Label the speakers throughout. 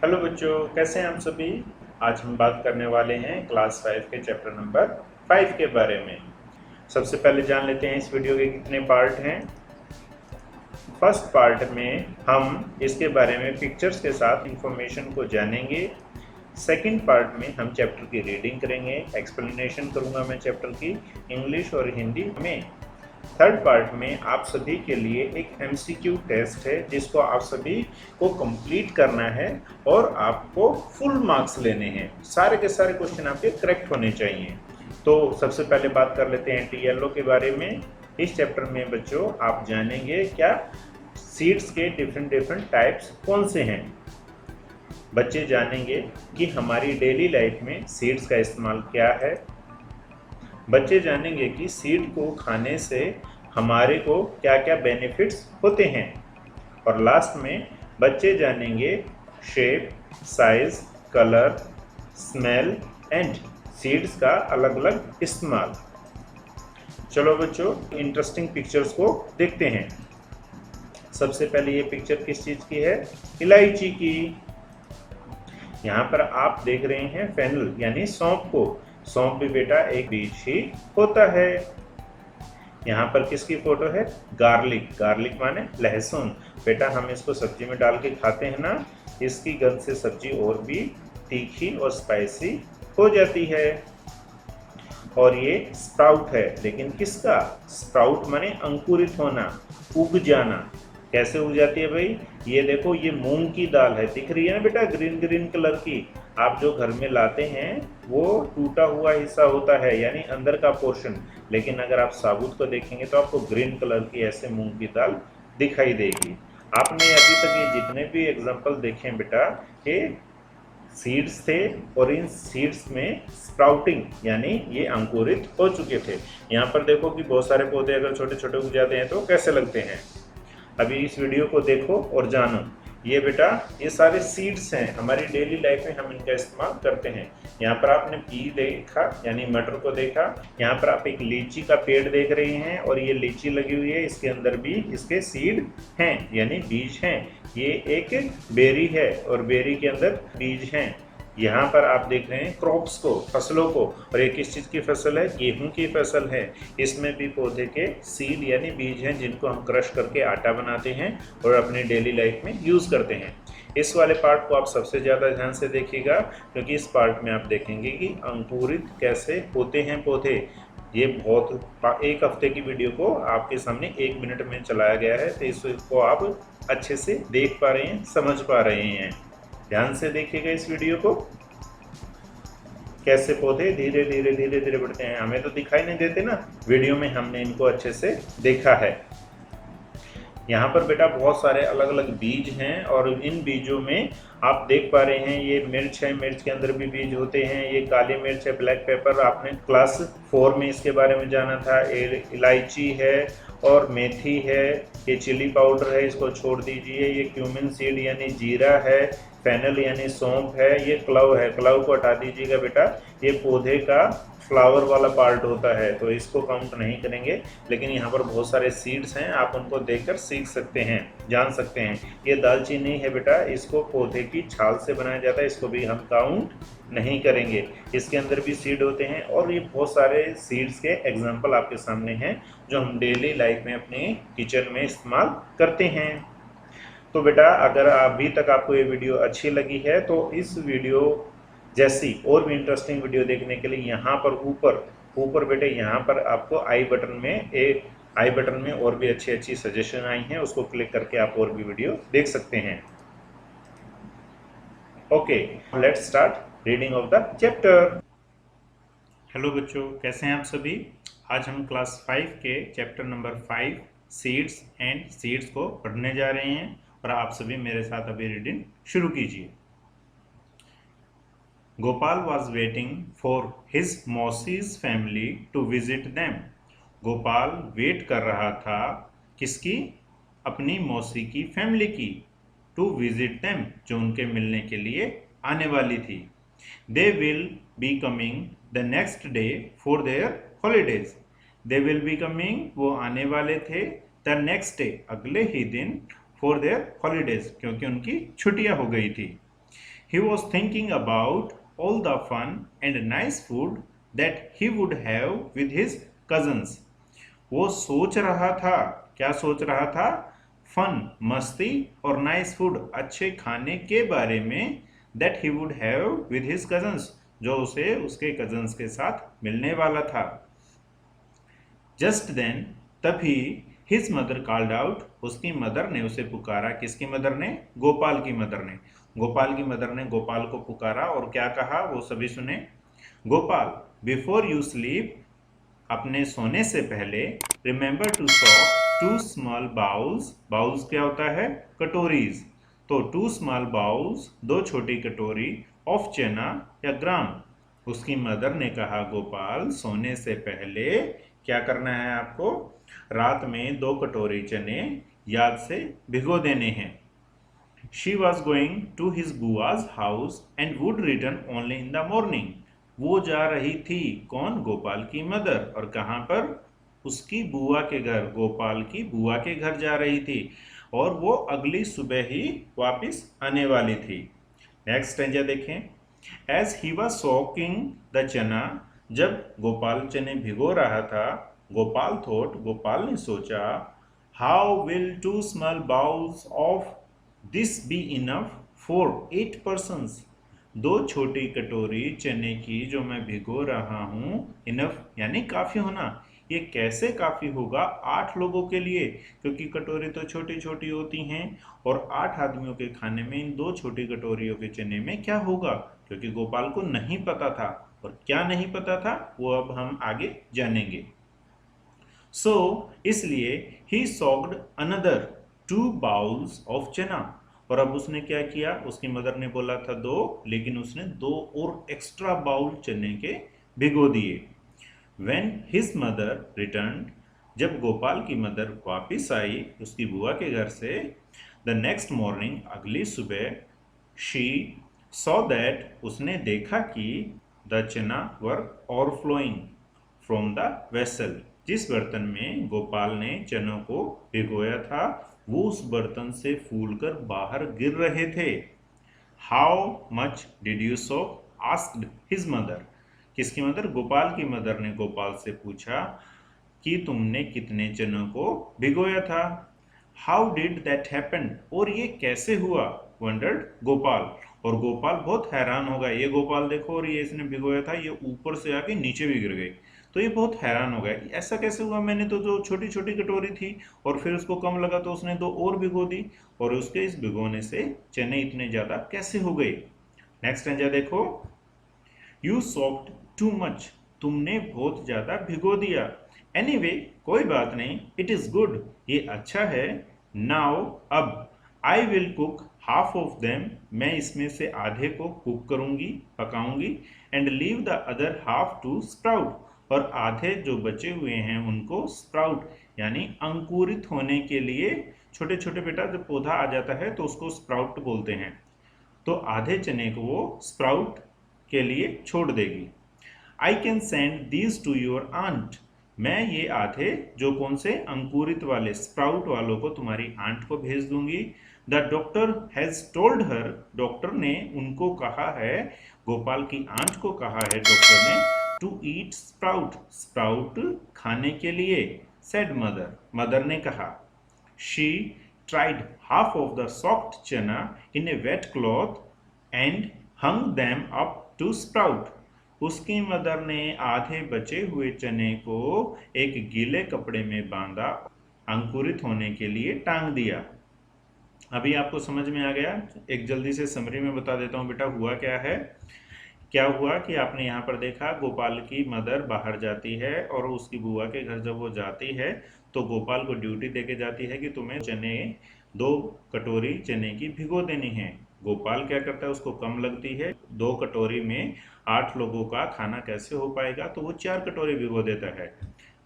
Speaker 1: Hello बच्चों, कैसे हैं आप सभी। आज हम बात करने वाले हैं क्लास 5 के चैप्टर नंबर 5 के बारे में। सबसे पहले जान लेते हैं इस वीडियो के कितने पार्ट हैं। फर्स्ट पार्ट में हम इसके बारे में पिक्चर्स के साथ इंफॉर्मेशन को जानेंगे। सेकंड पार्ट में हम चैप्टर की रीडिंग करेंगे, एक्सप्लेनेशन करूंगा मैं चैप्टर की इंग्लिश और हिंदी में। थर्ड पार्ट में आप सभी के लिए एक एमसीक्यू टेस्ट है जिसको आप सभी को कंप्लीट करना है और आपको फुल मार्क्स लेने हैं। सारे के सारे क्वेश्चन आपके करेक्ट होने चाहिए। तो सबसे पहले बात कर लेते हैं टीएलओ के बारे में। इस चैप्टर में बच्चों आप जानेंगे क्या सीड्स के डिफरेंट टाइप्स कौन से हैं। बच्चे जानेंगे कि हमारी डेली लाइफ में सीड्स का इस्तेमाल क्या है। बच्चे जानेंगे कि सीड को खाने से हमारे को क्या क्या बेनिफिट्स होते हैं। और लास्ट में बच्चे जानेंगे shape, size, colour, smell and seeds का अलग अलग इस्तेमाल। चलो बच्चों, इंटरेस्टिंग पिक्चर्स को देखते हैं। सबसे पहले ये पिक्चर किस चीज़ की है? इलायची की। यहाँ पर आप देख रहे हैं फेनल यानी सौंफ को। सौंफ भी बेटा एक बीज ही होता है। यहाँ पर किसकी फोटो है? गार्लिक। गार्लिक माने लहसुन। बेटा हम इसको सब्जी में डाल के खाते हैं ना, इसकी गंध से सब्जी और भी तीखी और स्पाइसी हो जाती है। और ये स्प्राउट है, लेकिन किसका? स्प्राउट माने अंकुरित होना, उग जाना। कैसे उग जाती है भाई? ये देखो, ये मूंग की दाल है, दिख रही है ना बेटा, ग्रीन ग्रीन कलर की। आप जो घर में लाते हैं वो टूटा हुआ हिस्सा होता है यानी अंदर का पोर्शन, लेकिन अगर आप साबुत को देखेंगे तो आपको ग्रीन कलर की ऐसे मूंग की दाल दिखाई देगी। आपने अभी तक ये जितने भी एग्जाम्पल देखे हैं बेटा, ये सीड्स थे और इन सीड्स में स्प्राउटिंग यानी ये अंकुरित हो चुके थे। यहाँ पर देखो कि बहुत सारे पौधे अगर छोटे छोटे उग जाते हैं तो कैसे लगते हैं। अभी इस वीडियो को देखो और जानो। ये बेटा ये सारे सीड्स हैं, हमारी डेली लाइफ में हम इनका इस्तेमाल करते हैं। यहाँ पर आपने पी देखा यानी मटर को देखा। यहाँ पर आप एक लीची का पेड़ देख रहे हैं और ये लीची लगी हुई है, इसके अंदर भी इसके सीड हैं यानी बीज हैं। ये एक बेरी है और बेरी के अंदर बीज हैं। यहाँ पर आप देख रहे हैं क्रॉप्स को, फसलों को। और ये किस चीज़ की फसल है? गेहूं की फसल है। इसमें भी पौधे के सीड यानी बीज हैं जिनको हम क्रश करके आटा बनाते हैं और अपनी डेली लाइफ में यूज़ करते हैं। इस वाले पार्ट को आप सबसे ज़्यादा ध्यान से देखिएगा, क्योंकि इस पार्ट में आप देखेंगे कि अंकुरित कैसे होते हैं पौधे। ये बहुत एक हफ्ते की वीडियो को आपके सामने 1 मिनट में चलाया गया है, तो इसको आप अच्छे से देख पा रहे हैं, समझ पा रहे हैं। ध्यान से देखिएगा इस वीडियो को, कैसे पौधे धीरे धीरे बढ़ते हैं। हमें तो दिखाई नहीं देते ना, वीडियो में हमने इनको अच्छे से देखा है। यहाँ पर बेटा बहुत सारे अलग अलग बीज हैं और इन बीजों में आप देख पा रहे हैं ये मिर्च है, मिर्च के अंदर भी बीज होते हैं। ये काली मिर्च है, ब्लैक पेपर, आपने क्लास 4 में इसके बारे में जाना था। इलायची है और मेथी है। ये चिली पाउडर है, इसको छोड़ दीजिए। ये क्यूमिन सीड यानी जीरा है। फेनल यानी सौंफ है। ये क्लव है, क्लव को हटा दीजिएगा बेटा, ये पौधे का फ्लावर वाला पार्ट होता है, तो इसको काउंट नहीं करेंगे। लेकिन यहाँ पर बहुत सारे सीड्स हैं, आप उनको देखकर सीख सकते हैं, जान सकते हैं। ये दालचीनी है बेटा, इसको पौधे की छाल से बनाया जाता है, इसको भी हम काउंट नहीं करेंगे। इसके अंदर भी सीड होते हैं और ये बहुत सारे सीड्स के एग्जाम्पल आपके सामने हैं जो हम डेली लाइफ में अपने किचन में इस्तेमाल करते हैं। तो बेटा अगर अभी तक आपको ये वीडियो अच्छी लगी है तो इस वीडियो जैसी और भी इंटरेस्टिंग वीडियो देखने के लिए यहाँ पर ऊपर बेटे यहाँ पर आपको आई बटन में और भी अच्छी सजेशन आई हैं, उसको क्लिक करके आप और भी वीडियो देख सकते हैं। Okay, let's start reading of the chapter. Hello बच्चों, कैसे हैं आप सभी। आज हम क्लास 5 के chapter number 5 seeds and seeds को पढ़ने जा रहे हैं और आप सभी मेरे साथ अभी रीडिंग शुरू कीजिए। Gopal was waiting for his मौसी's family to visit them. Gopal wait कर रहा था किसकी? अपनी मौसी की फैमिली की। टू विजिट them, जो उनके मिलने के लिए आने वाली थी। They will be coming the next day for their holidays. They will be coming, वो आने वाले थे, the next day, अगले ही दिन, for their holidays, क्योंकि उनकी छुट्टियां हो गई थी। He was thinking about all the fun and nice food that he would have with his cousins. वो सोच रहा था, क्या सोच रहा था? फन, मस्ती और नाइस फूड, अच्छे खाने के बारे में, that he would have with his cousins, जो उसे उसके कजन्स के साथ मिलने वाला था। Just then, तभी हिज मदर कॉल्ड आउट, उसकी मदर ने उसे पुकारा। किसकी मदर ने? गोपाल की मदर ने। गोपाल की मदर ने गोपाल को पुकारा और क्या कहा वो सभी सुने। गोपाल, बिफोर यू स्लीप, अपने सोने से पहले, remember to soak 2 small bowls. Bowls क्या होता है? कटोरीज। तो 2 स्मॉल बाउल्स, 2 छोटी कटोरी, ऑफ चना या ग्राम। उसकी मदर ने कहा गोपाल, सोने से पहले क्या करना है आपको? रात में 2 कटोरी चने याद से भिगो देने हैं। She was going to his बुआ's house and would return only in the morning. वो जा रही थी, कौन? गोपाल की मदर। और कहाँ पर? उसकी बुआ के घर। गोपाल की बुआ के घर जा रही थी और वो अगली सुबह ही वापस आने वाली थी। नेक्स्ट स्टेंजा देखें। As he was soaking the चना, जब गोपाल चने भिगो रहा था, गोपाल थॉट, गोपाल ने सोचा, how will 2 small bowls of this be enough for 8 persons। 2 छोटी कटोरी चने की जो मैं भिगो रहा हूँ, इनफ यानी काफ़ी होना, ये कैसे काफ़ी होगा 8 लोगों के लिए? क्योंकि कटोरी तो छोटी छोटी होती हैं और 8 आदमियों के खाने में इन 2 छोटी कटोरियों के चने में क्या होगा? क्योंकि गोपाल को नहीं पता था। और क्या नहीं पता था वो अब हम आगे जानेंगे। सो इसलिए ही सॉक्ड अनदर 2 बाउल्स ऑफ चना। और अब उसने क्या किया? उसकी मदर ने बोला था 2, लेकिन उसने 2 और एक्स्ट्रा बाउल चने के भिगो दिए। When his mother returned, जब गोपाल की मदर वापिस आई उसकी बुआ के घर से, the next morning, अगली सुबह, she saw that, उसने देखा कि the चना were overflowing from the vessel, जिस बर्तन में गोपाल ने चनों को भिगोया था वो उस बर्तन से फूलकर बाहर गिर रहे थे। How much did you soak? asked his mother. किसकी मदर? गोपाल की मदर ने गोपाल से पूछा कि तुमने कितने चनों को भिगोया था। How did that happen? और ये कैसे हुआ? वंडर्ड गोपाल। और गोपाल बहुत हैरान होगा। ये गोपाल देखो, और ये इसने भिगोया था, ये ऊपर से आके नीचे भी गिर गई। तो ये बहुत हैरान हो गया, ऐसा कैसे हुआ? मैंने तो जो छोटी छोटी कटोरी थी और फिर उसको कम लगा तो उसने 2 और भिगो दी, और उसके इस भिगोने से चने इतने ज़्यादा कैसे हो गए? नेक्स्ट स्टेंजा देखो। यू सॉक्ड टू मच, तुमने बहुत ज़्यादा भिगो दिया। एनीवे, कोई बात नहीं, इट इज़ गुड, ये अच्छा है। नाउ, अब, I will cook half of them, मैं इसमें से आधे को कुक करूंगी, पकाऊंगी, and leave the other half to sprout, और आधे जो बचे हुए हैं उनको स्प्राउट यानी अंकुरित होने के लिए, छोटे छोटे बेटा जब पौधा आ जाता है तो उसको स्प्राउट बोलते हैं, तो आधे चने को वो स्प्राउट के लिए छोड़ देगी। I can send these to your aunt, मैं ये आधे जो कौन से अंकुरित वाले स्प्राउट वालों को तुम्हारी आंट को भेज दूंगी। The doctor has told her, doctor ने उनको कहा है, गोपाल की आंट को कहा है डॉक्टर ने, टू ईट स्प्राउट, स्प्राउट खाने के लिए। सेड मदर, मदर ने कहा। She tried half of the soft chana in a wet cloth and hung them up to sprout, उसकी मदर ने आधे बचे हुए चने को एक गीले कपड़े में बांधा, अंकुरित होने के लिए टांग दिया। अभी आपको समझ में आ गया? एक जल्दी से समरी में बता देता हूँ बेटा हुआ क्या है। क्या हुआ कि आपने यहाँ पर देखा, गोपाल की मदर बाहर जाती है और उसकी बुआ के घर जब वो जाती है तो गोपाल को ड्यूटी देके जाती है कि तुम्हें चने 2 कटोरी चने की भिगो देनी है। गोपाल क्या करता है, उसको कम लगती है, 2 कटोरी में 8 लोगों का खाना कैसे हो पाएगा, तो वो 4 कटोरी भिगो देता है।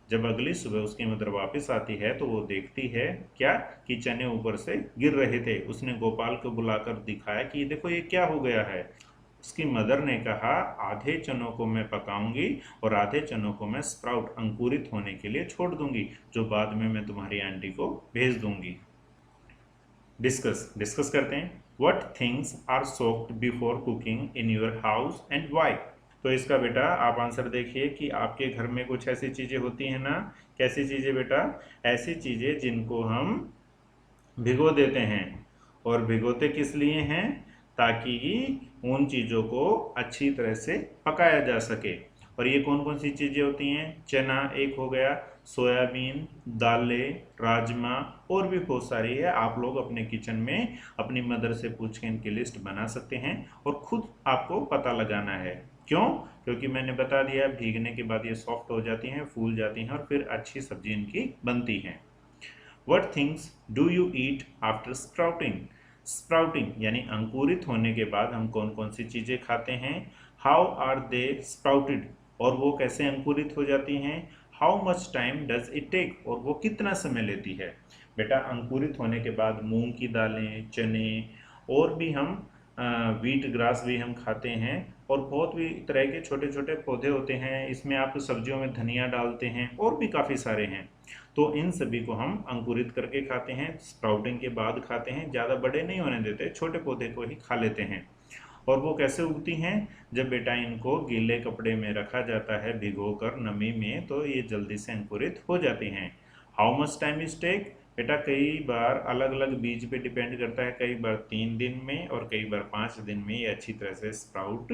Speaker 1: जब अगली सुबह उसकी मदर वापस आती है तो वो देखती है क्या कि चने ऊपर से गिर रहे थे। उसने गोपाल को बुलाकर दिखाया कि देखो ये क्या हो गया है। उसकी मदर ने कहा, आधे चनों को मैं पकाऊंगी और आधे चनों को मैं स्प्राउट अंकुरित होने के लिए छोड़ दूंगी, जो बाद में मैं तुम्हारी आंटी को भेज दूंगी। डिस्कस करते हैं। What things are soaked before cooking in your house and why. तो इसका बेटा आप आंसर देखिए कि आपके घर में कुछ ऐसी चीजें होती हैं ना, कैसी चीजें बेटा, ऐसी चीजें जिनको हम भिगो देते हैं। और भिगोते किस लिए हैं, ताकि उन चीज़ों को अच्छी तरह से पकाया जा सके। और ये कौन कौन सी चीज़ें होती हैं, चना एक हो गया, सोयाबीन, दालें, राजमा, और भी बहुत सारी है। आप लोग अपने किचन में अपनी मदर से पूछ के इनकी लिस्ट बना सकते हैं और खुद आपको पता लगाना है। क्यों, क्योंकि मैंने बता दिया भीगने के बाद ये सॉफ्ट हो जाती हैं, फूल जाती हैं और फिर अच्छी सब्जी इनकी बनती है। What things do you eat after sprouting? Sprouting यानी अंकुरित होने के बाद हम कौन कौन सी चीजें खाते हैं। How are they sprouted? और वो कैसे अंकुरित हो जाती हैं। How much time does it take? और वो कितना समय लेती है। बेटा अंकुरित होने के बाद मूंग की दालें, चने, और भी हम व्हीट ग्रास भी हम खाते हैं, और बहुत भी तरह के छोटे छोटे पौधे होते हैं। इसमें आप सब्जियों में धनिया डालते हैं, और भी काफ़ी सारे हैं। तो इन सभी को हम अंकुरित करके खाते हैं, स्प्राउटिंग के बाद खाते हैं, ज़्यादा बड़े नहीं होने देते, छोटे पौधे को ही खा लेते हैं। और वो कैसे उगती हैं, जब बेटा इनको गीले कपड़े में रखा जाता है भिगोकर नमी में, तो ये जल्दी से अंकुरित हो जाती हैं। How much time is take, बेटा कई बार अलग अलग बीज पे डिपेंड करता है, कई बार 3 दिन में और कई बार 5 दिन में ये अच्छी तरह से स्प्राउट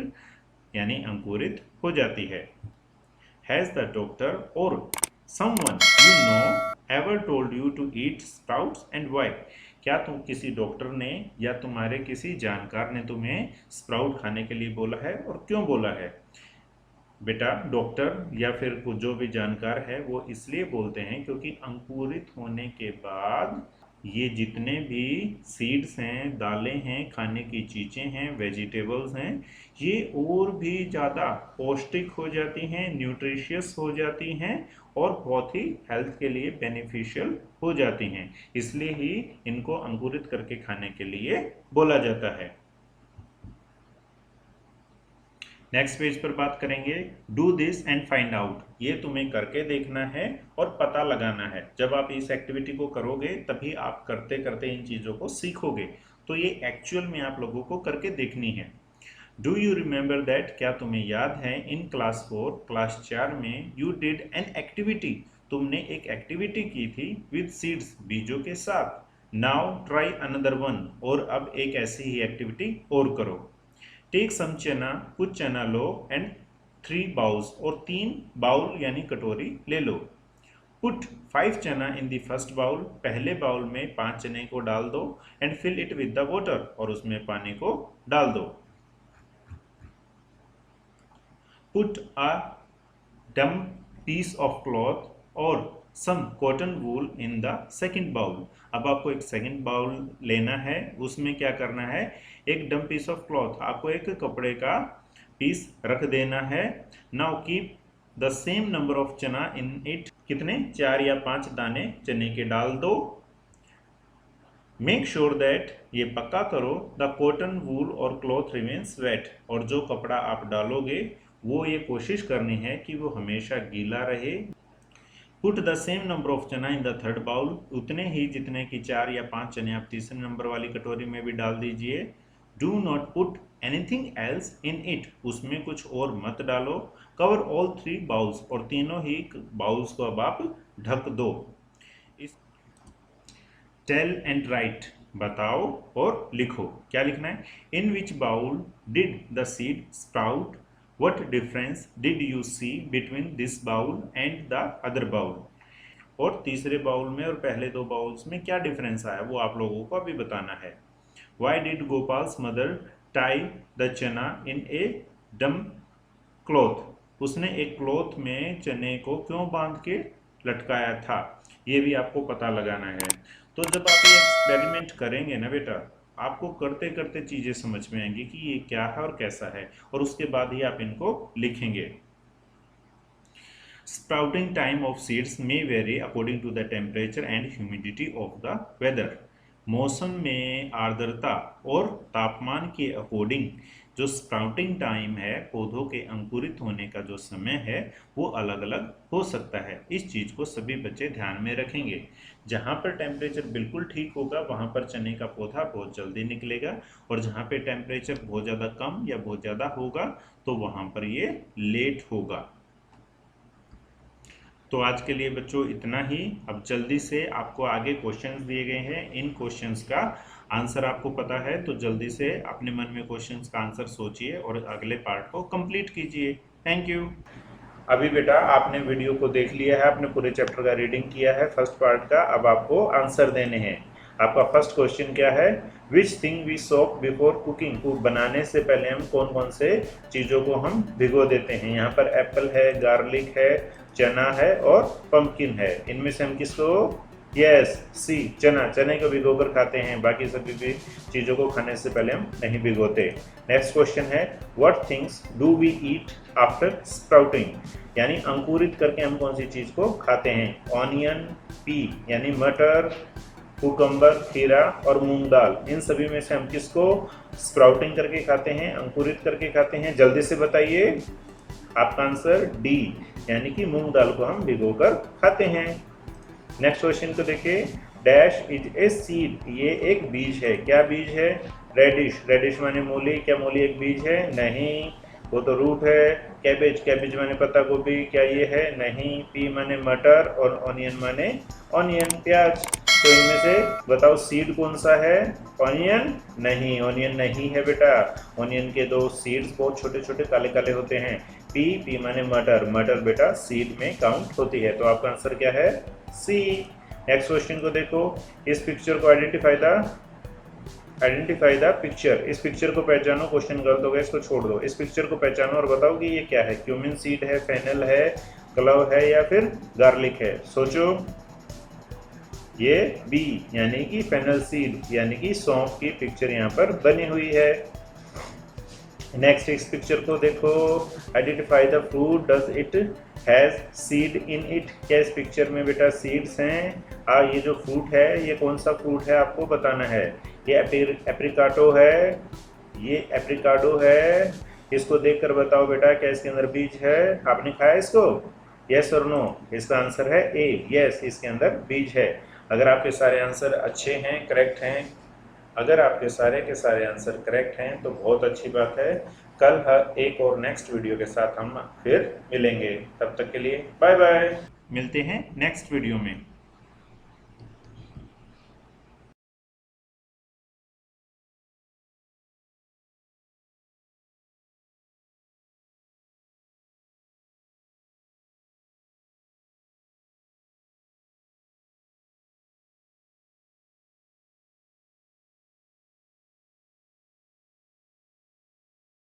Speaker 1: यानी अंकुरित हो जाती है। हैज़ द डॉक्टर और someone you know ever told you to eat sprouts and why? क्या तुम किसी डॉक्टर ने या तुम्हारे किसी जानकार ने तुम्हें स्प्राउट खाने के लिए बोला है, और क्यों बोला है। बेटा डॉक्टर या फिर जो भी जानकार है वो इसलिए बोलते हैं क्योंकि अंकुरित होने के बाद ये जितने भी सीड्स हैं, दालें हैं, खाने की चीज़ें हैं, वेजिटेबल्स हैं, ये और भी ज़्यादा पौष्टिक हो जाती हैं, न्यूट्रिशियस हो जाती हैं, और बहुत ही हेल्थ के लिए बेनिफिशियल हो जाती हैं। इसलिए ही इनको अंकुरित करके खाने के लिए बोला जाता है। नेक्स्ट पेज पर बात करेंगे, do this and find out. ये तुम्हें करके देखना है और पता लगाना है। जब आप इस एक्टिविटी को करोगे तभी आप करते करते इन चीज़ों को सीखोगे। तो ये एक्चुअल में आप लोगों को करके देखनी है। डू यू रिमेंबर दैट, क्या तुम्हें याद है, इन क्लास 4 क्लास 4 में यू डिड एन एक्टिविटी, तुमने एक एक्टिविटी की थी विद सीड्स, बीजों के साथ। नाउ ट्राई अनदर वन, और अब एक ऐसी ही एक्टिविटी और करो। टेक सम चना, कुछ चना लो, एंड 3 बाउल्स, और 3 बाउल यानी कटोरी ले लो। Put 5 chana in the first bowl, पहले बाउल में 5 चने को डाल दो, and fill it with the water, और उसमें पानी को डाल दो। Put a damp piece of cloth और some cotton wool in the second bowl. अब आपको एक सेकेंड बाउल लेना है, उसमें क्या करना है, एक डम्प पीस ऑफ क्लॉथ, आपको एक कपड़े का पीस रख देना है। Now keep the same number of चना इन इट, कितने, 4 या 5 दाने चने के डाल दो। मेक श्योर दैट, ये पक्का करो, द कॉटन वूल और क्लॉथ रिमेन्स वेट, और जो कपड़ा आप डालोगे वो ये कोशिश करनी है कि वो हमेशा गीला रहे। Put the same number of चना इन द थर्ड बाउल, उतने ही जितने की 4 या 5 चने आप तीसरे नंबर वाली कटोरी में भी डाल दीजिए। Do not put anything else in it, उसमें कुछ और मत डालो। कवर ऑल 3 बाउल्स, और तीनों ही बाउल्स को अब आप ढक दो। टेल एंड राइट, बताओ और लिखो। क्या लिखना है, in which bowl did the seed sprout, what difference did you see between this bowl and the other bowl, और तीसरे बाउल में और पहले 2 बाउल्स में क्या डिफरेंस आया वो आप लोगों को अभी बताना है। why did Gopal's mother tie the chana in a dump cloth, उसने एक क्लॉथ में चने को क्यों बांध के लटकाया था, ये भी आपको पता लगाना है। तो जब आप ये एक्सपेरिमेंट करेंगे ना बेटा, आपको करते करते चीज़ें समझ में आएंगी कि ये क्या है और कैसा है, और उसके बाद ही आप इनको लिखेंगे। Sprouting time of seeds may vary according to the temperature and humidity of the weather. मौसम में आर्द्रता और तापमान के अकॉर्डिंग जो स्प्राउटिंग टाइम है, पौधों के अंकुरित होने का जो समय है, वो अलग अलग हो सकता है। इस चीज़ को सभी बच्चे ध्यान में रखेंगे। जहाँ पर टेम्परेचर बिल्कुल ठीक होगा वहाँ पर चने का पौधा बहुत जल्दी निकलेगा, और जहाँ पे टेम्परेचर बहुत ज़्यादा कम या बहुत ज़्यादा होगा तो वहाँ पर ये लेट होगा। तो आज के लिए बच्चों इतना ही। अब जल्दी से आपको आगे क्वेश्चंस दिए गए हैं, इन क्वेश्चंस का आंसर आपको पता है तो जल्दी से अपने मन में क्वेश्चंस का आंसर सोचिए और अगले पार्ट को कंप्लीट कीजिए। Thank you. अभी बेटा आपने वीडियो को देख लिया है, आपने पूरे चैप्टर का रीडिंग किया है फर्स्ट पार्ट का। अब आपको आंसर देने हैं। आपका फर्स्ट क्वेश्चन क्या है? Which thing we soak before cooking. Cook बनाने से पहले हम कौन कौन से चीज़ों को हम भिगो देते हैं? यहाँ पर एप्पल है, गार्लिक है, चना है और पंपकिन है। इनमें से हम किसको? यस, सी, चना। चने को भिगोकर खाते हैं, बाकी सभी भी चीज़ों को खाने से पहले हम नहीं भिगोते। नेक्स्ट क्वेश्चन है what things do we eat after sprouting. यानी अंकुरित करके हम कौन सी चीज़ को खाते हैं? ऑनियन, पी यानी मटर, कुकम्बर, खीरा और मूंग दाल। इन सभी में से हम किसको स्प्राउटिंग करके खाते हैं, अंकुरित करके खाते हैं? जल्दी से बताइए। आपका आंसर डी यानी कि मूंग दाल को हम भिगोकर खाते हैं। नेक्स्ट क्वेश्चन को देखिए। Dash is a seed. ये एक बीज है। क्या बीज है? रेडिश। रेडिश माने मूली। क्या मूली एक बीज है? नहीं, वो तो रूट है। कैबेज। कैबेज माने पत्ता गोभी। क्या ये है? नहीं। पी माने मटर और ऑनियन माने ऑनियन, प्याज। तो इनमें से बताओ सीड कौन सा है? ऑनियन नहीं, ऑनियन नहीं है बेटा। ऑनियन के दो सीड्स बहुत छोटे छोटे काले काले होते हैं। पी माने मटर। मटर बेटा सीड में काउंट होती है। तो आपका आंसर क्या है? सी। नेक्स्ट क्वेश्चन को देखो। इस पिक्चर को आइडेंटिफाई द पिक्चर। इस पिक्चर को पहचानो। क्वेश्चन गलत हो गया, इसको छोड़ दो। इस पिक्चर को पहचानो और बताओ कि ये क्या है? क्यूमिन सीड है, फेनल है, क्लव है या फिर गार्लिक है? सोचो। ये बी यानी कि फेनल सीड यानी कि सौंफ की पिक्चर यहाँ पर बनी हुई है। नेक्स्ट इस पिक्चर को देखो। Identify the fruit does it has seed in it. क्या इस पिक्चर में बेटा सीड्स हैं? ये जो फ्रूट है ये कौन सा फ्रूट है आपको बताना है। ये एप्रिकाटो है, ये एप्रिकाडो है। इसको देखकर बताओ बेटा क्या इसके अंदर बीज है? आपने खाया इसको? यस और नो? इसका आंसर है ए, यस, इसके अंदर बीज है। अगर आपके सारे आंसर अच्छे हैं, करेक्ट हैं, अगर आपके सारे के सारे आंसर करेक्ट हैं तो बहुत अच्छी बात है। कल एक और नेक्स्ट वीडियो के साथ हम फिर मिलेंगे। तब तक के लिए बाय बाय। मिलते हैं नेक्स्ट वीडियो में।